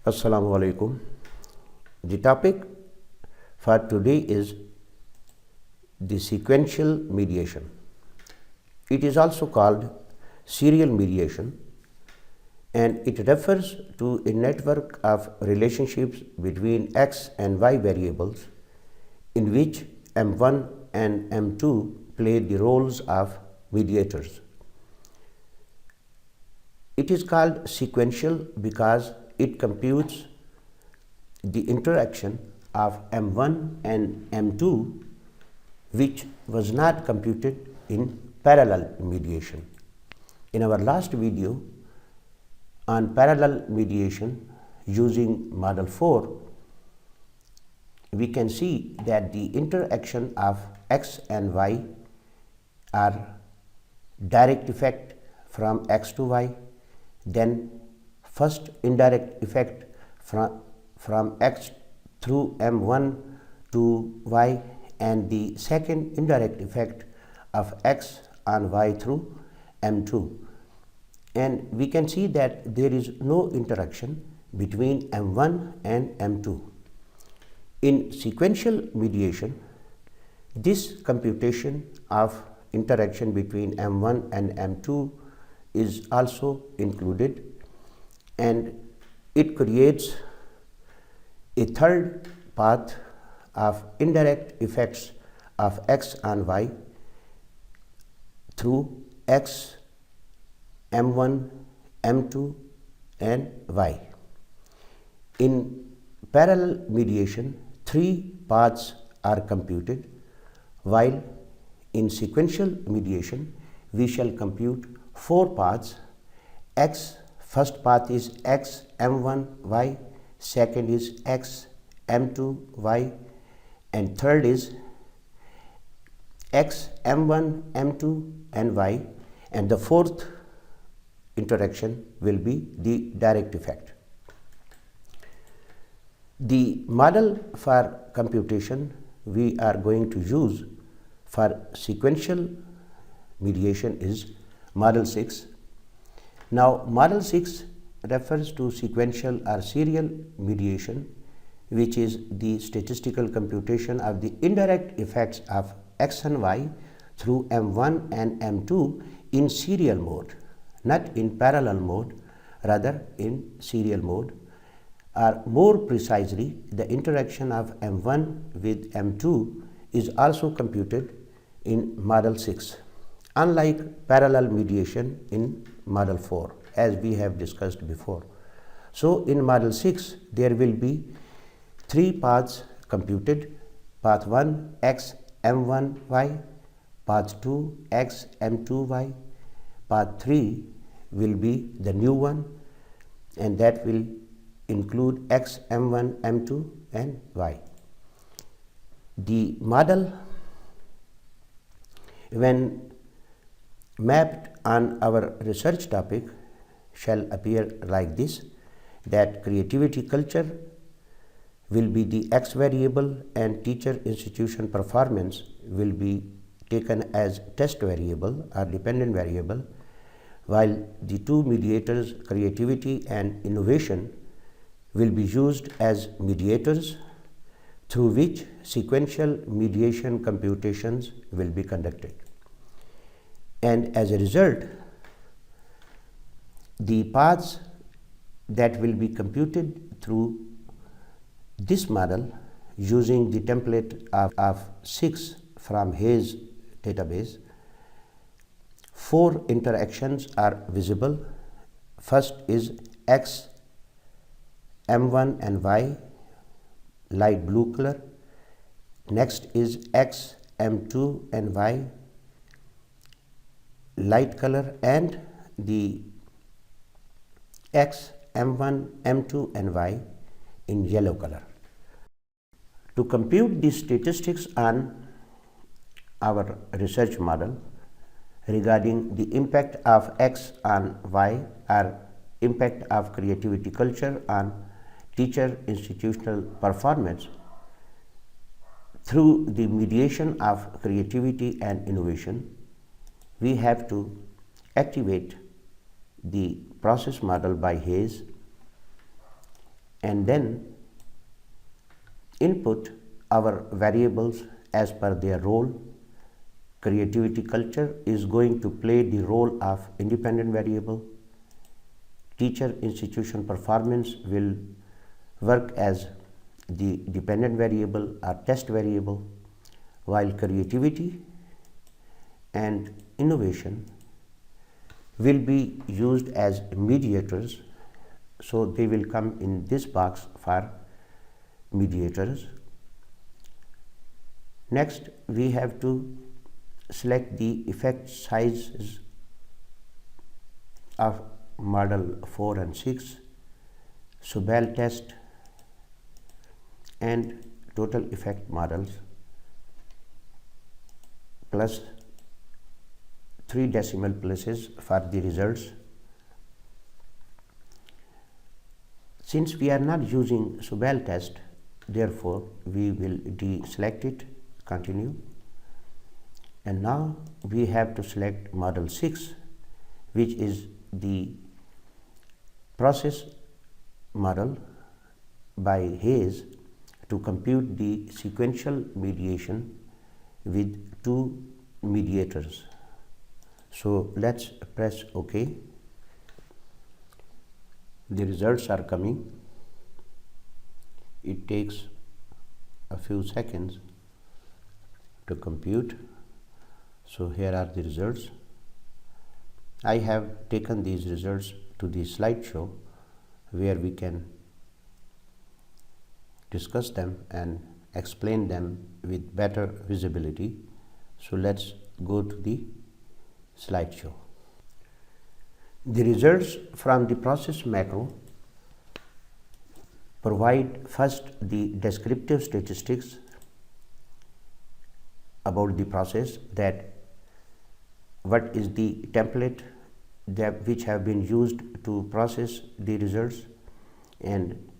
Assalamu alaikum. The topic for today is the sequential mediation. It is also called serial mediation, and it refers to a network of relationships between x and y variables in which M1 and M2 play the roles of mediators. It is called sequential because it computes the interaction of M1 and M2 which was not computed in parallel mediation. In our last video on parallel mediation using model 4, we can see that the interaction of x and y are direct effect from x to y, then first indirect effect from x through M1 to y, and the second indirect effect of x on y through M2. And we can see that there is no interaction between M1 and M2. In sequential mediation, this computation of interaction between M1 and M2 is also included, and it creates a third path of indirect effects of x on y through x, M1, M2 and y. In parallel mediation, three paths are computed, while in sequential mediation we shall compute four paths. First path is x M1 y, second is x M2 y, and third is x M1 M2 and y, and the fourth interaction will be the direct effect. The model for computation we are going to use for sequential mediation is model 6. Now, model 6 refers to sequential or serial mediation, which is the statistical computation of the indirect effects of x and y through M1 and M2 in serial mode, not in parallel mode, rather in serial mode, or more precisely, the interaction of M1 with M2 is also computed in model 6, unlike parallel mediation in model 4, as we have discussed before. So, in model 6, there will be three paths computed: path 1 x M1 y, path 2 x M2 y, path 3 will be the new one, and that will include x M1 M2 and y. The model, when mapped on our research topic, shall appear like this: that creativity culture will be the x variable and teacher institution performance will be taken as test variable or dependent variable, while the two mediators, creativity and innovation, will be used as mediators through which sequential mediation computations will be conducted. And as a result, the paths that will be computed through this model using the template of 6 from Hayes database, 4 interactions are visible. First is x M1 and y, light blue color. Next is x M2 and y, light color, and the x M1 M2 and y in yellow color. To compute the statistics on our research model regarding the impact of x on y or impact of creativity culture on teacher institutional performance through the mediation of creativity and innovation, we have to activate the process model by Hayes and then input our variables as per their role. Creativity culture is going to play the role of independent variable. Teacher institution performance will work as the dependent variable or test variable, while creativity and innovation will be used as mediators, so they will come in this box for mediators. Next, we have to select the effect sizes of model 4 and 6, Subel test and total effect models, plus 3 decimal places for the results. Since we are not using Subel test, therefore we will deselect it, continue. And now we have to select model 6, which is the process model by Hayes to compute the sequential mediation with 2 mediators. So let's press OK. The results are coming. It takes a few seconds to compute. So here are the results. I have taken these results to the slideshow where we can discuss them and explain them with better visibility. So let's go to the slideshow. The results from the process macro provide first the descriptive statistics about the process, that what is the template that which have been used to process the results, and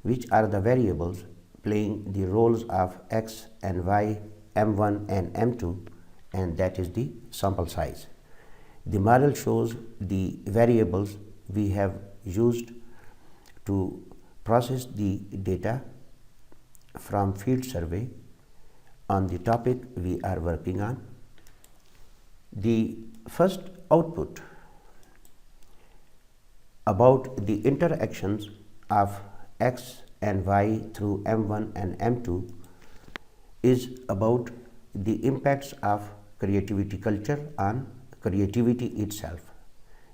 which are the variables playing the roles of x and y, m1 and m2, and that is the sample size. The model shows the variables we have used to process the data from field survey on the topic we are working on. The first output about the interactions of x and y through m1 and m2 is about the impacts of creativity culture on creativity itself.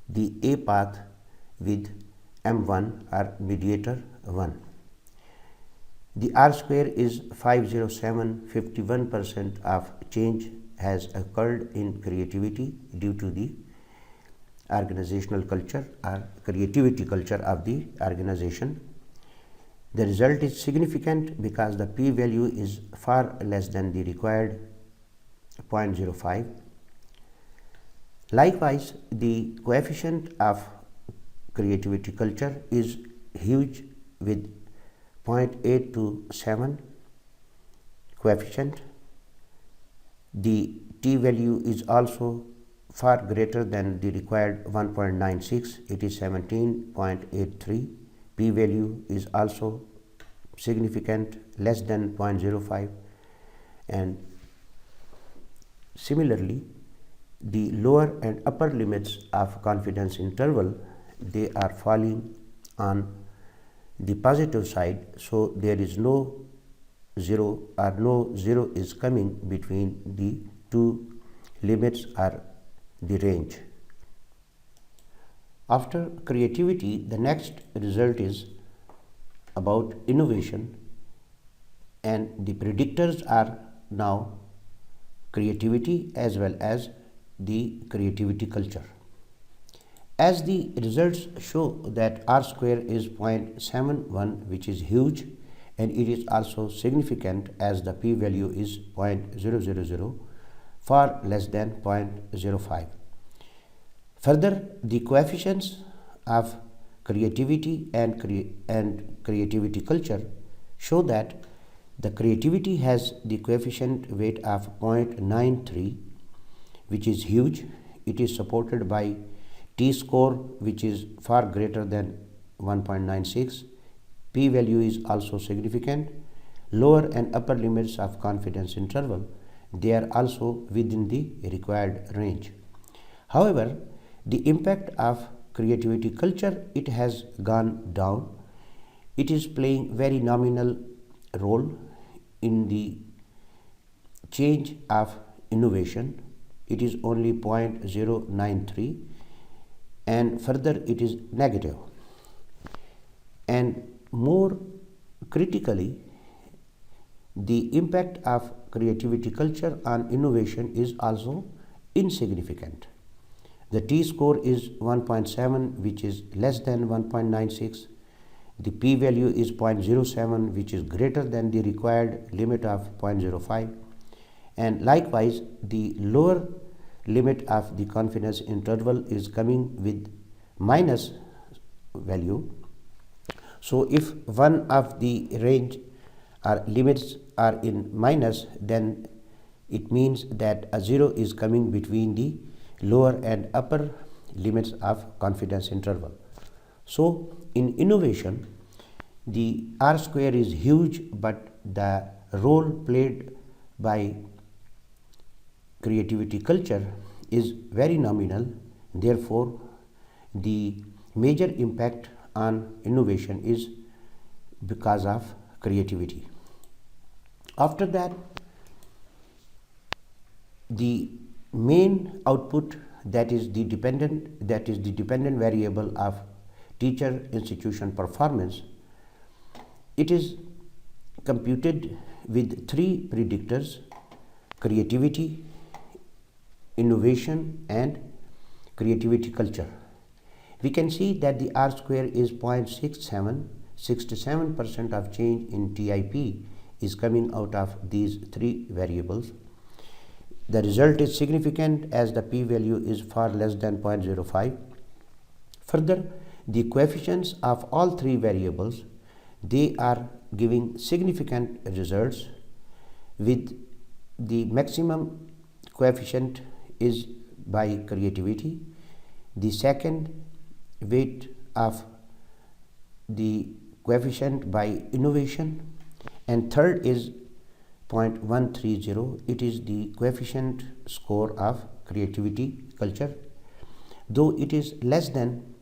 The A path with m1 or mediator 1. The R square is 507. 51% of change has occurred in creativity due to the organizational culture or creativity culture of the organization. The result is significant because the p-value is far less than the required 0.05. Likewise, the coefficient of creativity culture is huge with 0.827 coefficient. The t-value is also far greater than the required 1.96. It is 17.83. P-value is also significant, less than 0.05, and similarly the lower and upper limits of confidence interval, they are falling on the positive side, so there is no zero or no zero is coming between the two limits or the range. After creativity, the next result is about innovation, and the predictors are now creativity as well as the creativity culture. As the results show that R square is 0.71, which is huge, and it is also significant as the p-value is 0.000, far less than 0.05. Further, the coefficients of creativity and creativity culture show that the creativity has the coefficient weight of 0.93, which is huge. It is supported by t-score, which is far greater than 1.96. p-value is also significant. Lower and upper limits of confidence interval, they are also within the required range. However, the impact of creativity culture, it has gone down. It is playing very nominal role in the change of innovation. It is only 0.093, and further it is negative. And more critically, the impact of creativity culture on innovation is also insignificant. The t-score is 1.7, which is less than 1.96. The p-value is 0.07, which is greater than the required limit of 0.05. And likewise, the lower limit of the confidence interval is coming with minus value. So if one of the range or limits are in minus, then it means that a 0 is coming between the lower and upper limits of confidence interval. So in innovation, the R square is huge, but the role played by creativity culture is very nominal. Therefore, the major impact on innovation is because of creativity. After that, the main output, that is the dependent variable of teacher institution performance, it is computed with three predictors: creativity, innovation, and creativity culture. We can see that the R square is 0.67. 67% of change in TIP is coming out of these three variables. The result is significant as the p-value is far less than 0.05. Further, the coefficients of all three variables, they are giving significant results, with the maximum coefficient is by creativity, the second weight of the coefficient by innovation, and third is 0.130. It is the coefficient score of creativity culture. Though it is less than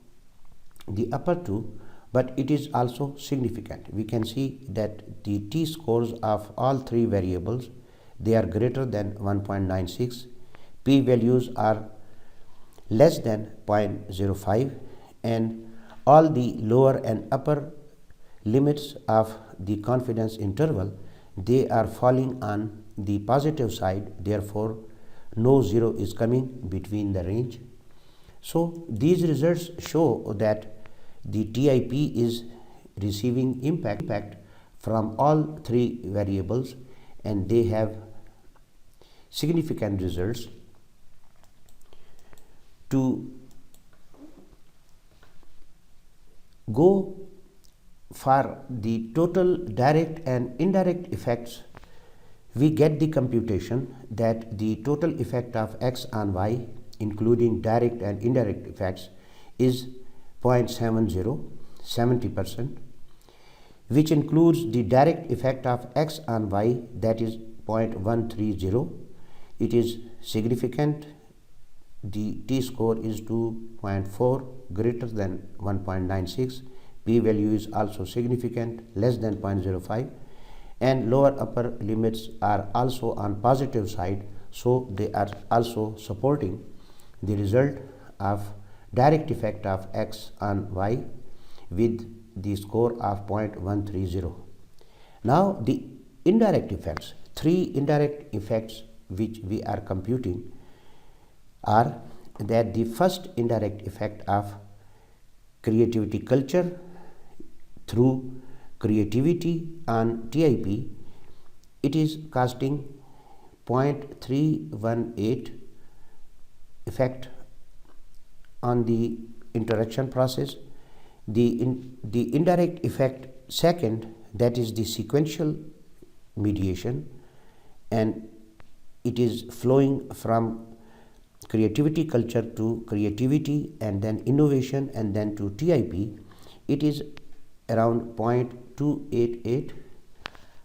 the upper two, but it is also significant. We can see that the t-scores of all three variables, they are greater than 1.96. p-values are less than 0.05, and all the lower and upper limits of the confidence interval, they are falling on the positive side. Therefore, no 0 is coming between the range. So these results show that the TIP is receiving impact from all three variables, and they have significant results. To go for the total direct and indirect effects, we get the computation that the total effect of X on Y, including direct and indirect effects, is 0.70, 70%, which includes the direct effect of X on Y, that is 0.130. It is significant. The t-score is 2.4, greater than 1.96. p-value is also significant, less than 0.05, and lower upper limits are also on positive side, so they are also supporting the result of direct effect of X on Y with the score of 0.130. Now the indirect effects, three indirect effects which we are computing are that the first indirect effect of creativity culture through creativity on TIP, it is casting 0.318 effect on the interaction process. The indirect effect second, that is the sequential mediation, and it is flowing from creativity culture to creativity and then innovation and then to TIP. It is around 0.288.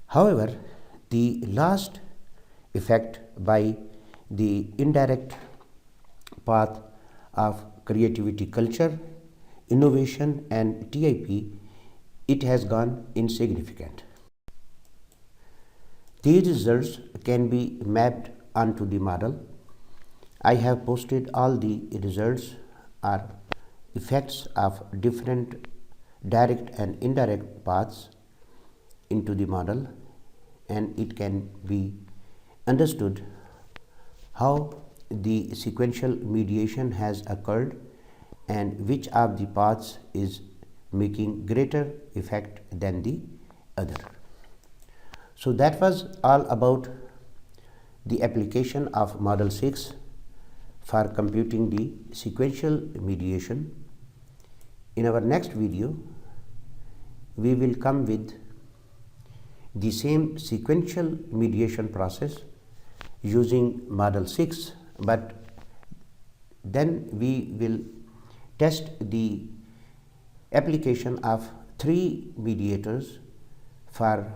However, the last effect by the indirect path of creativity culture, innovation and TIP, it has gone insignificant. These results can be mapped onto the model. I have posted all the results or effects of different direct and indirect paths into the model, and it can be understood how the sequential mediation has occurred and which of the paths is making greater effect than the other. So that was all about the application of Model 6 for computing the sequential mediation. In our next video, we will come with the same sequential mediation process using Model 6, but then we will test the application of 3 mediators for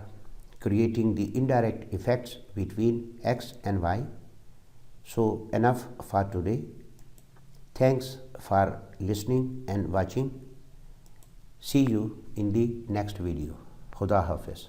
creating the indirect effects between X and Y. So enough for today. Thanks for listening and watching. See you in the next video. Khuda Hafiz.